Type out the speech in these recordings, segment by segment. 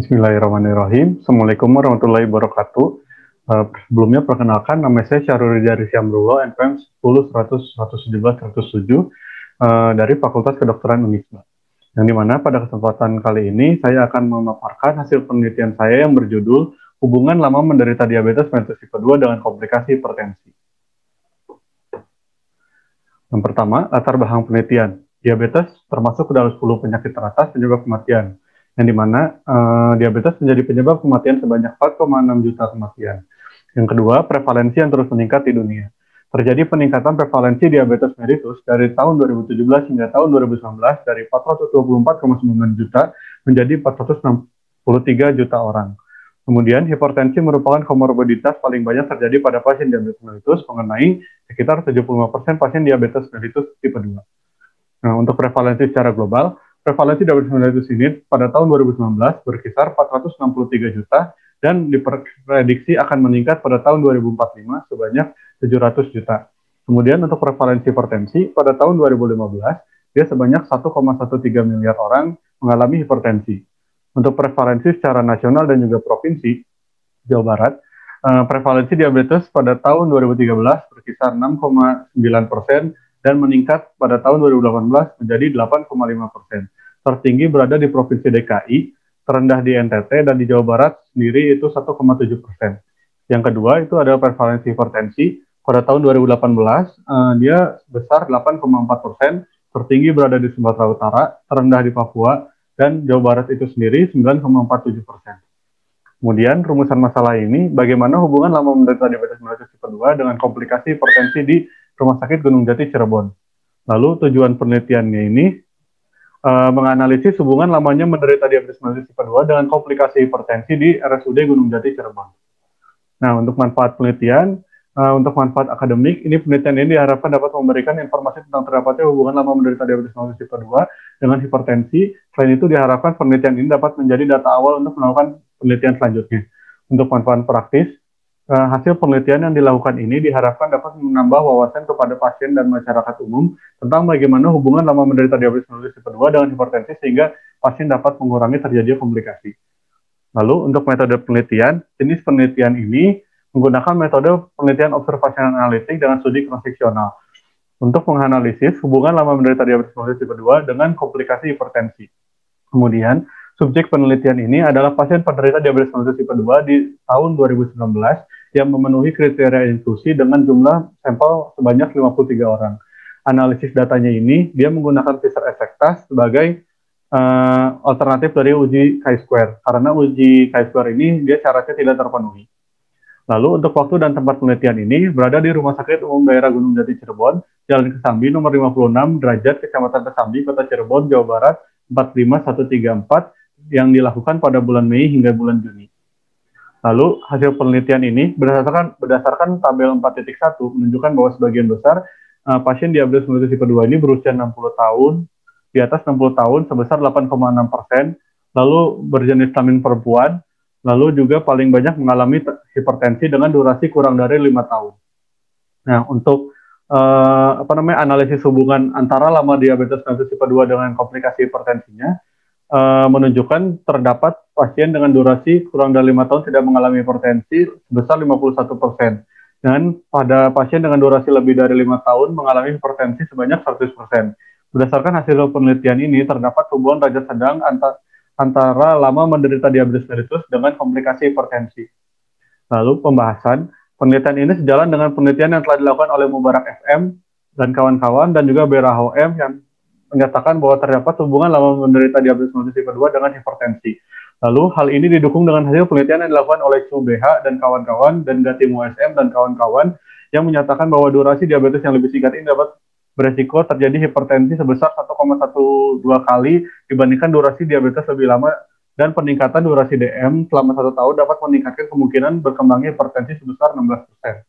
Bismillahirrahmanirrahim. Assalamualaikum warahmatullahi wabarakatuh. Sebelumnya perkenalkan, nama saya Syahrul Ridha Syamrullah, NPM 10 100 117 107 dari Fakultas Kedokteran Unisba. Yang dimana pada kesempatan kali ini saya akan memaparkan hasil penelitian saya yang berjudul Hubungan Lama Menderita Diabetes Mellitus Tipe 2 dengan Komplikasi Hipertensi. Yang pertama, latar belakang penelitian. Diabetes termasuk ke dalam 10 penyakit teratas penyebab kematian, yang dimana diabetes menjadi penyebab kematian sebanyak 4,6 juta kematian. Yang kedua, prevalensi yang terus meningkat di dunia. Terjadi peningkatan prevalensi diabetes mellitus dari tahun 2017 hingga tahun 2019 dari 424,9 juta menjadi 463 juta orang. Kemudian, hipertensi merupakan komorbiditas paling banyak terjadi pada pasien diabetes mellitus, mengenai sekitar 75% pasien diabetes mellitus tipe 2. Nah, untuk prevalensi secara global, prevalensi diabetes mellitus ini pada tahun 2019 berkisar 463 juta dan diprediksi akan meningkat pada tahun 2045 sebanyak 700 juta. Kemudian untuk prevalensi hipertensi pada tahun 2015 dia sebanyak 1,13 miliar orang mengalami hipertensi. Untuk prevalensi secara nasional dan juga provinsi Jawa Barat, prevalensi diabetes pada tahun 2013 berkisar 6,9% dan meningkat pada tahun 2018 menjadi 8,5%. Tertinggi berada di Provinsi DKI, terendah di NTT, dan di Jawa Barat sendiri itu 1,7%. Yang kedua itu adalah prevalensi hipertensi. Pada tahun 2018, dia besar 8,4%, tertinggi berada di Sumatera Utara, terendah di Papua, dan Jawa Barat itu sendiri 9,47%. Kemudian rumusan masalah ini, bagaimana hubungan lama menderita diabetes mellitus tipe 2 dengan komplikasi hipertensi di Rumah Sakit Gunung Jati Cirebon. Lalu tujuan penelitiannya ini menganalisis hubungan lamanya menderita diabetes mellitus tipe 2 dengan komplikasi hipertensi di RSUD Gunung Jati Cirebon. Nah, untuk manfaat penelitian, untuk manfaat akademik, ini penelitian ini diharapkan dapat memberikan informasi tentang terdapatnya hubungan lama menderita diabetes mellitus tipe 2 dengan hipertensi. Selain itu, diharapkan penelitian ini dapat menjadi data awal untuk melakukan penelitian selanjutnya. Untuk manfaat praktis, hasil penelitian yang dilakukan ini diharapkan dapat menambah wawasan kepada pasien dan masyarakat umum tentang bagaimana hubungan lama menderita diabetes mellitus tipe 2 dengan hipertensi sehingga pasien dapat mengurangi terjadinya komplikasi. Lalu untuk metode penelitian, jenis penelitian ini menggunakan metode penelitian observasional analitik dengan studi cross-seksional untuk menganalisis hubungan lama menderita diabetes mellitus tipe 2 dengan komplikasi hipertensi. Kemudian, subjek penelitian ini adalah pasien penderita diabetes mellitus tipe 2 di tahun 2019 yang memenuhi kriteria inklusi dengan jumlah sampel sebanyak 53 orang. Analisis datanya ini, dia menggunakan Fisher-Effect sebagai alternatif dari uji chi-square, karena uji chi-square ini dia syaratnya tidak terpenuhi. Lalu untuk waktu dan tempat penelitian ini berada di Rumah Sakit Umum Daerah Gunung Jati Cirebon, Jalan Kesambi nomor 56, Derajat, Kecamatan Kesambi, Kota Cirebon, Jawa Barat 45134 yang dilakukan pada bulan Mei hingga bulan Juni. Lalu hasil penelitian ini berdasarkan tabel 4.1 menunjukkan bahwa sebagian besar pasien diabetes mellitus tipe 2 ini berusia 60 tahun, di atas 60 tahun sebesar 8,6%, lalu berjenis kelamin perempuan, lalu juga paling banyak mengalami hipertensi dengan durasi kurang dari 5 tahun. Nah, untuk analisis hubungan antara lama diabetes mellitus tipe 2 dengan komplikasi hipertensinya, menunjukkan terdapat pasien dengan durasi kurang dari 5 tahun tidak mengalami hipertensi sebesar 51%. Dan pada pasien dengan durasi lebih dari 5 tahun mengalami hipertensi sebanyak 100%. Berdasarkan hasil penelitian ini, terdapat hubungan derajat sedang antara lama menderita diabetes mellitus dengan komplikasi hipertensi. Lalu pembahasan, penelitian ini sejalan dengan penelitian yang telah dilakukan oleh Mubarak FM dan kawan-kawan dan juga BRAHOM yang menyatakan bahwa terdapat hubungan lama menderita diabetes mellitus tipe 2 dengan hipertensi. Lalu hal ini didukung dengan hasil penelitian yang dilakukan oleh SUBH dan kawan-kawan dan Gatim USM dan kawan-kawan yang menyatakan bahwa durasi diabetes yang lebih singkat ini dapat beresiko terjadi hipertensi sebesar 1,12 kali dibandingkan durasi diabetes lebih lama, dan peningkatan durasi DM selama 1 tahun dapat meningkatkan kemungkinan berkembangnya hipertensi sebesar 16%.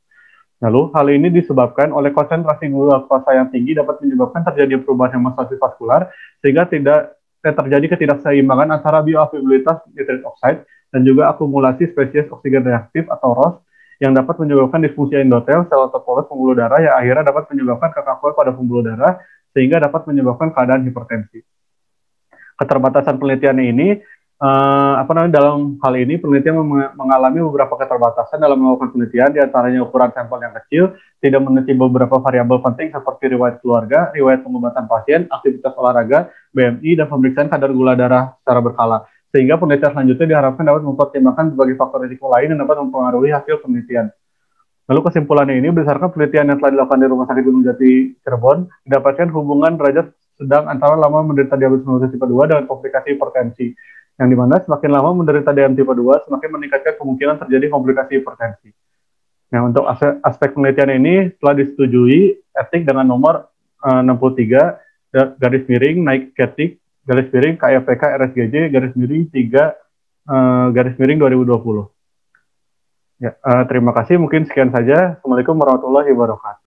Lalu, hal ini disebabkan oleh konsentrasi glukosa yang tinggi dapat menyebabkan terjadi perubahan hemostasis vaskular sehingga tidak terjadi ketidakseimbangan antara bioavailabilitas nitrit oxide dan juga akumulasi spesies oksigen reaktif atau ROS yang dapat menyebabkan disfungsi endotel sel atau polos pembuluh darah yang akhirnya dapat menyebabkan kekakuan pada pembuluh darah sehingga dapat menyebabkan keadaan hipertensi. Keterbatasan penelitian ini dalam hal ini penelitian mengalami beberapa keterbatasan dalam melakukan penelitian, diantaranya ukuran sampel yang kecil, tidak meneliti beberapa variabel penting seperti riwayat keluarga, riwayat pengobatan pasien, aktivitas olahraga, BMI, dan pemeriksaan kadar gula darah secara berkala. Sehingga penelitian selanjutnya diharapkan dapat mempertimbangkan berbagai faktor risiko lain yang dapat mempengaruhi hasil penelitian. Lalu kesimpulannya ini, berdasarkan penelitian yang telah dilakukan di Rumah Sakit Gunung Jati, Cirebon, didapatkan hubungan derajat sedang antara lama menderita diabetes mellitus tipe 2 dengan komplikasi hipertensi, yang dimana semakin lama menderita DM tipe 2, semakin meningkatkan kemungkinan terjadi komplikasi hipertensi. Nah, untuk aspek penelitian ini telah disetujui etik dengan nomor 63, garis miring, naik ketik, garis miring, KFPK, RSGJ, garis miring, 3, garis miring 2020. Ya, terima kasih. Mungkin sekian saja. Assalamualaikum warahmatullahi wabarakatuh.